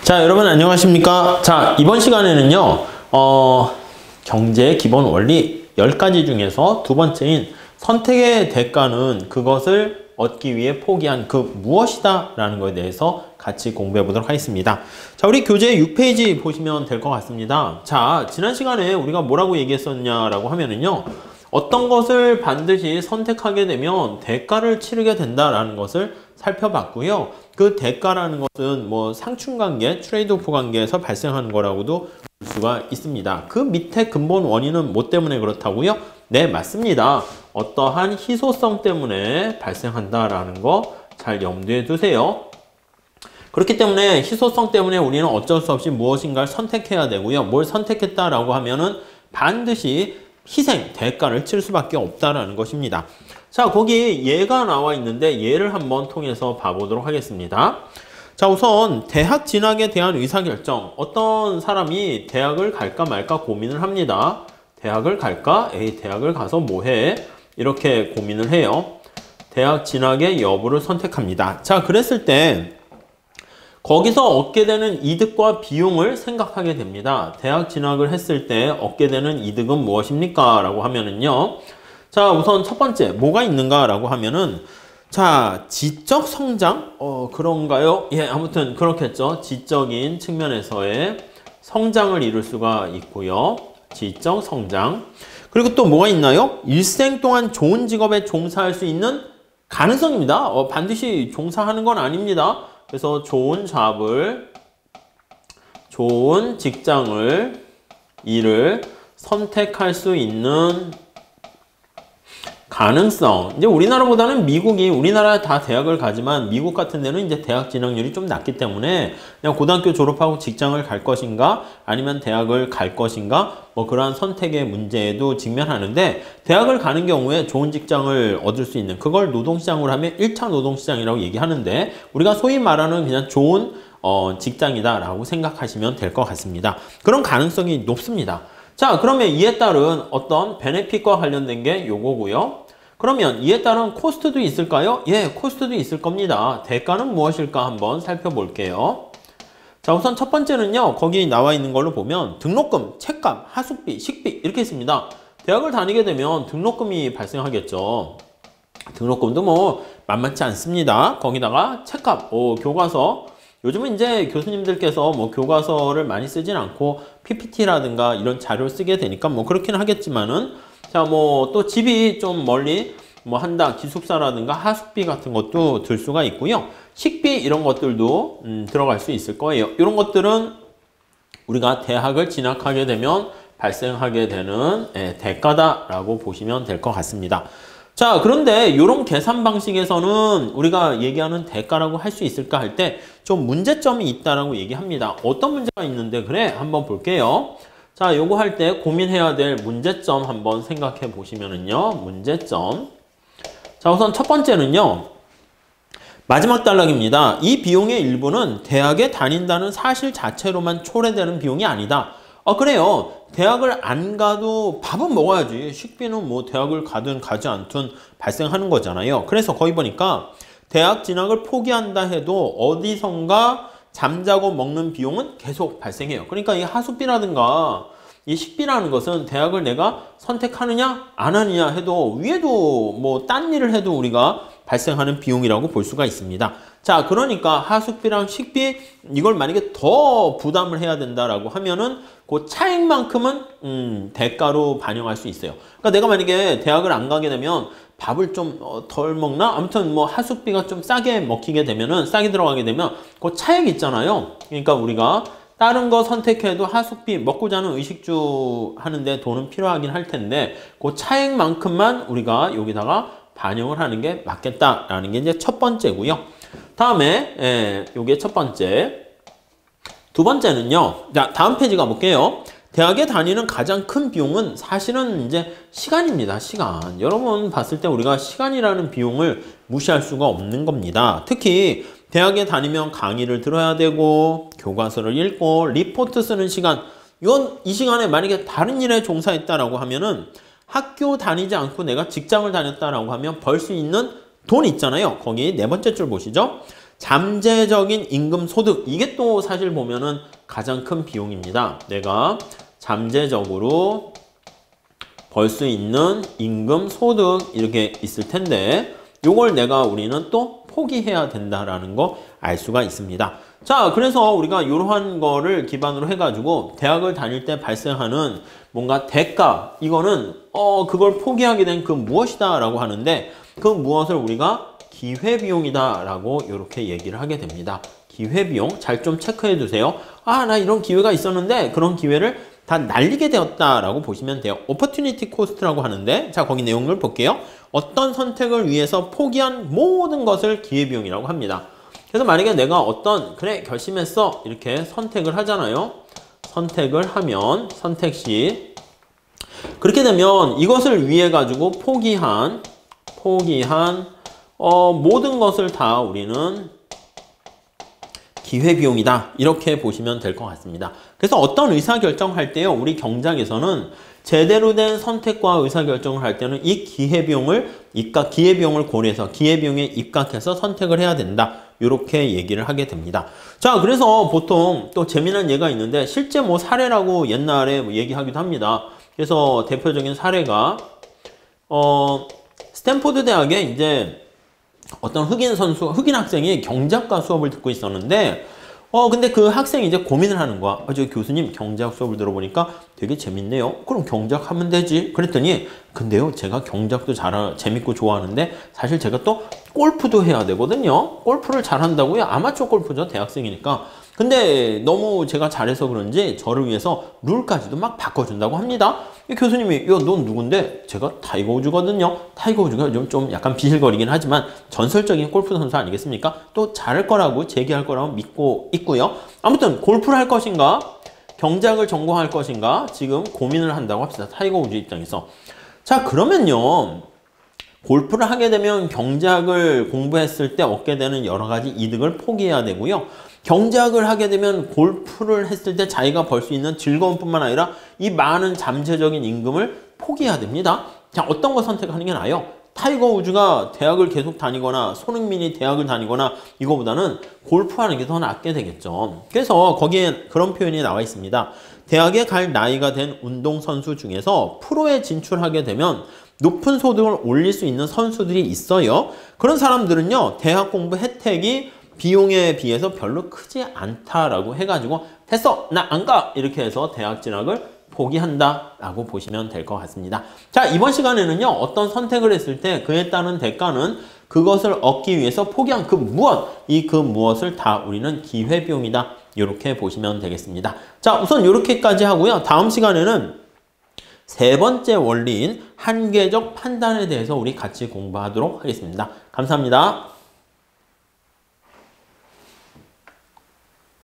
자, 여러분 안녕하십니까? 자, 이번 시간에는요, 경제의 기본 원리 10가지 중에서 두 번째인 선택의 대가는 그것을 얻기 위해 포기한 그 무엇이다 라는 것에 대해서 같이 공부해 보도록 하겠습니다. 자, 우리 교재 6페이지 보시면 될 것 같습니다. 자, 지난 시간에 우리가 뭐라고 얘기했었냐라고 하면은요, 어떤 것을 반드시 선택하게 되면 대가를 치르게 된다라는 것을 살펴봤고요. 그 대가라는 것은 뭐 상충관계, 트레이드오프 관계에서 발생하는 거라고도 볼 수가 있습니다. 그 밑에 근본 원인은 뭐 때문에 그렇다고요? 네, 맞습니다. 어떠한 희소성 때문에 발생한다라는 거 잘 염두에 두세요. 그렇기 때문에 희소성 때문에 우리는 어쩔 수 없이 무엇인가를 선택해야 되고요. 뭘 선택했다라고 하면은 반드시 희생, 대가를 칠 수밖에 없다라는 것입니다. 자, 거기 예가 나와 있는데 예를 한번 통해서 봐보도록 하겠습니다. 자, 우선 대학 진학에 대한 의사결정. 어떤 사람이 대학을 갈까 말까 고민을 합니다. 대학을 갈까? 에이, 대학을 가서 뭐 해? 이렇게 고민을 해요. 대학 진학의 여부를 선택합니다. 자, 그랬을 때 거기서 얻게 되는 이득과 비용을 생각하게 됩니다. 대학 진학을 했을 때 얻게 되는 이득은 무엇입니까? 라고 하면은요. 자, 우선 첫 번째, 뭐가 있는가? 라고 하면은, 자, 지적 성장? 그런가요? 예, 아무튼 그렇겠죠. 지적인 측면에서의 성장을 이룰 수가 있고요. 지적 성장. 그리고 또 뭐가 있나요? 일생 동안 좋은 직업에 종사할 수 있는 가능성입니다. 반드시 종사하는 건 아닙니다. 그래서 좋은 잡을, 좋은 직장을, 일을 선택할 수 있는 가능성. 이제 우리나라보다는 미국이, 우리나라 다 대학을 가지만 미국 같은 데는 이제 대학 진학률이 좀 낮기 때문에 그냥 고등학교 졸업하고 직장을 갈 것인가 아니면 대학을 갈 것인가 뭐 그러한 선택의 문제에도 직면하는데 대학을 가는 경우에 좋은 직장을 얻을 수 있는 그걸 노동시장으로 하면 1차 노동시장이라고 얘기하는데 우리가 소위 말하는 그냥 좋은 직장이다 라고 생각하시면 될 것 같습니다. 그런 가능성이 높습니다. 자, 그러면 이에 따른 어떤 베네핏과 관련된 게 요거고요. 그러면 이에 따른 코스트도 있을까요? 예, 코스트도 있을 겁니다. 대가는 무엇일까 한번 살펴볼게요. 자, 우선 첫 번째는요. 거기 나와 있는 걸로 보면 등록금, 책값, 하숙비, 식비 이렇게 있습니다. 대학을 다니게 되면 등록금이 발생하겠죠. 등록금도 뭐 만만치 않습니다. 거기다가 책값, 교과서 요즘은 이제 교수님들께서 뭐 교과서를 많이 쓰진 않고 PPT라든가 이런 자료를 쓰게 되니까 뭐 그렇긴 하겠지만은 자, 뭐 또 집이 좀 멀리 뭐 한다 기숙사라든가 하숙비 같은 것도 들 수가 있고요. 식비 이런 것들도 들어갈 수 있을 거예요. 이런 것들은 우리가 대학을 진학하게 되면 발생하게 되는 대가다라고 보시면 될 것 같습니다. 자, 그런데 이런 계산 방식에서는 우리가 얘기하는 대가라고 할 수 있을까 할 때 좀 문제점이 있다라고 얘기합니다. 어떤 문제가 있는데 그래? 한번 볼게요. 자, 요거 할 때 고민해야 될 문제점 한번 생각해 보시면은요. 문제점. 자, 우선 첫 번째는요. 마지막 단락입니다. 이 비용의 일부는 대학에 다닌다는 사실 자체로만 초래되는 비용이 아니다. 그래요. 대학을 안 가도 밥은 먹어야지. 식비는 뭐 대학을 가든 가지 않든 발생하는 거잖아요. 그래서 거기 보니까 대학 진학을 포기한다 해도 어디선가 잠자고 먹는 비용은 계속 발생해요. 그러니까 이 하숙비라든가 이 식비라는 것은 대학을 내가 선택하느냐 안 하느냐 해도 위에도 뭐 딴 일을 해도 우리가 발생하는 비용이라고 볼 수가 있습니다. 자, 그러니까 하숙비랑 식비 이걸 만약에 더 부담을 해야 된다라고 하면은 그 차액만큼은 대가로 반영할 수 있어요. 그러니까 내가 만약에 대학을 안 가게 되면 밥을 좀 덜 먹나? 아무튼 뭐 하숙비가 좀 싸게 먹히게 되면은 싸게 들어가게 되면 그 차액 있잖아요. 그러니까 우리가 다른 거 선택해도 하숙비 먹고 자는 의식주 하는데 돈은 필요하긴 할 텐데 그 차액만큼만 우리가 여기다가 반영을 하는 게 맞겠다라는 게 이제 첫 번째고요. 다음에 요게 첫 번째. 두 번째는요. 자, 다음 페이지 가볼게요. 대학에 다니는 가장 큰 비용은 사실은 이제 시간입니다. 시간. 여러분 봤을 때 우리가 시간이라는 비용을 무시할 수가 없는 겁니다. 특히 대학에 다니면 강의를 들어야 되고 교과서를 읽고 리포트 쓰는 시간. 이건 이 시간에 만약에 다른 일에 종사했다라고 하면은 학교 다니지 않고 내가 직장을 다녔다라고 하면 벌 수 있는 돈 있잖아요. 거기 네 번째 줄 보시죠. 잠재적인 임금 소득. 이게 또 사실 보면은 가장 큰 비용입니다. 내가 잠재적으로 벌 수 있는 임금 소득 이렇게 있을 텐데 요걸 우리는 또 포기해야 된다라는 거 알 수가 있습니다. 자, 그래서 우리가 이러한 거를 기반으로 해가지고 대학을 다닐 때 발생하는 뭔가 대가, 이거는 그걸 포기하게 된 그 무엇이다 라고 하는데 그 무엇을 우리가 기회비용이다 라고 이렇게 얘기를 하게 됩니다. 기회비용 잘 좀 체크해 두세요. 아, 나 이런 기회가 있었는데 그런 기회를 다 날리게 되었다라고 보시면 돼요. opportunity cost라고 하는데, 자, 거기 내용을 볼게요. 어떤 선택을 위해서 포기한 모든 것을 기회비용이라고 합니다. 그래서 만약에 내가 그래, 결심했어. 이렇게 선택을 하잖아요. 선택을 하면, 선택 시. 그렇게 되면 이것을 위해 가지고 포기한, 모든 것을 다 우리는 기회비용이다. 이렇게 보시면 될 것 같습니다. 그래서 어떤 의사결정할 때요, 우리 경작에서는 제대로 된 선택과 의사결정을 할 때는 이 기회비용을 고려해서 기회비용에 입각해서 선택을 해야 된다. 이렇게 얘기를 하게 됩니다. 자, 그래서 보통 또 재미난 예가 있는데 실제 사례라고 옛날에 얘기하기도 합니다. 그래서 대표적인 사례가 스탠포드 대학에 이제 어떤 흑인 학생이 경작과 수업을 듣고 있었는데, 근데 그 학생이 이제 고민을 하는 거야. 저 교수님, 경작 수업을 들어보니까 되게 재밌네요. 그럼 경작하면 되지. 그랬더니, 근데요, 제가 경작도 재밌고 좋아하는데, 사실 제가 또 골프도 해야 되거든요. 골프를 잘한다고요? 아마추어 골프죠, 대학생이니까. 근데 너무 제가 잘해서 그런지 저를 위해서 룰까지도 막 바꿔준다고 합니다. 이 교수님이, 넌 누군데? 제가 타이거 우즈거든요. 타이거 우즈가 좀 약간 비실거리긴 하지만 전설적인 골프 선수 아니겠습니까? 또 잘할 거라고, 재기할 거라고 믿고 있고요. 아무튼 골프를 할 것인가, 경작을 전공할 것인가 지금 고민을 한다고 합시다. 타이거 우즈 입장에서. 자, 그러면요, 골프를 하게 되면 경작을 공부했을 때 얻게 되는 여러 가지 이득을 포기해야 되고요. 경작을 하게 되면 골프를 했을 때 자기가 벌 수 있는 즐거움뿐만 아니라 이 많은 잠재적인 임금을 포기해야 됩니다. 자, 어떤 거 선택하는 게 나아요? 타이거 우즈가 대학을 계속 다니거나 손흥민이 대학을 다니거나 이거보다는 골프하는 게 더 낫게 되겠죠. 그래서 거기에 그런 표현이 나와 있습니다. 대학에 갈 나이가 된 운동선수 중에서 프로에 진출하게 되면 높은 소득을 올릴 수 있는 선수들이 있어요. 그런 사람들은요, 대학 공부 혜택이 비용에 비해서 별로 크지 않다라고 해가지고 됐어, 나 안 가! 이렇게 해서 대학 진학을 포기한다 라고 보시면 될 것 같습니다. 자, 이번 시간에는요, 어떤 선택을 했을 때 그에 따른 대가는 그것을 얻기 위해서 포기한 그 무엇을 다 우리는 기회비용이다, 이렇게 보시면 되겠습니다. 자, 우선 이렇게까지 하고요. 다음 시간에는 세 번째 원리인 한계적 판단에 대해서 우리 같이 공부하도록 하겠습니다. 감사합니다.